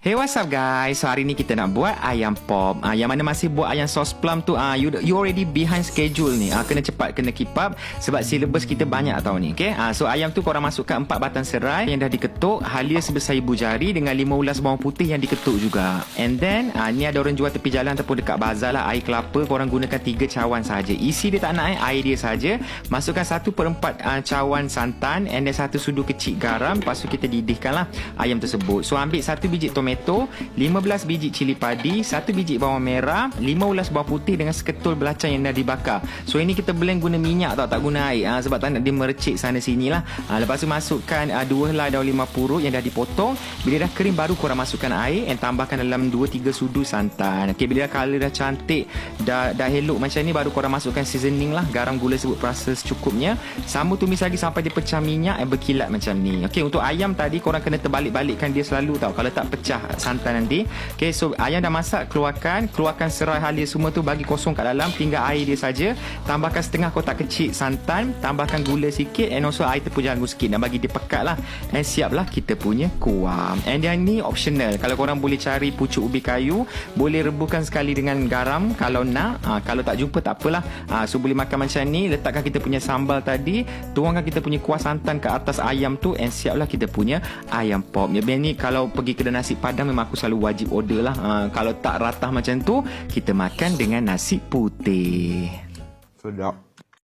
Hey, what's up guys? So hari ni kita nak buat ayam pop. Yang mana masih buat ayam sos plum tu, you already behind schedule ni. Kena cepat, kena keep up sebab syllabus kita banyak tau ni. Okay? So ayam tu korang masukkan 4 batang serai yang dah diketuk, halia sebesar ibu jari dengan 5 ulas bawang putih yang diketuk juga. And then ni ada orang jual tepi jalan ataupun dekat bazar lah, air kelapa. Korang gunakan 3 cawan saja. Isi dia tak nak air dia saja. Masukkan 1/4 cawan santan and then 1 sudu kecil garam. Lepas tu kita didihkan lah ayam tersebut. So ambil 1 biji tomato, 15 biji cili padi, 1 biji bawang merah, 5 ulas bawang putih dengan seketul belacang yang dah dibakar. So ini kita blend guna minyak tau, tak guna air sebab tak nak dia merecik sana sini lah. Lepas tu masukkan 2 helai daun limau purut yang dah dipotong. Bila dah kering baru korang masukkan air and tambahkan dalam 2-3 sudu santan. Okay, bila colour dah cantik, dah elok macam ni, baru korang masukkan seasoning lah, garam, gula sebut perasa secukupnya. Sambung tumis lagi sampai dia pecah minyak dan berkilat macam ni. Okay, untuk ayam tadi korang kena terbalik-balikkan dia selalu tau, kalau tak pecah santan nanti. Okay, so ayam dah masak, keluarkan serai halia semua tu, bagi kosong kat dalam, tinggal air dia saja. Tambahkan setengah kotak kecil santan, tambahkan gula sikit and also air tepung jagung sikit dan bagi dia pekat lah. And siaplah kita punya kuah. And yang ni optional, kalau korang boleh cari pucuk ubi kayu, boleh rebuhkan sekali dengan garam kalau nak. Kalau tak jumpa tak apalah. So boleh makan macam ni. Letakkan kita punya sambal tadi, tuangkan kita punya kuah santan ke atas ayam tu and siaplah kita punya ayam pop. Yang ni kalau pergi kedai nasi Padang memang aku selalu wajib order lah. Kalau tak ratah macam tu, kita makan dengan nasi putih. Sedap.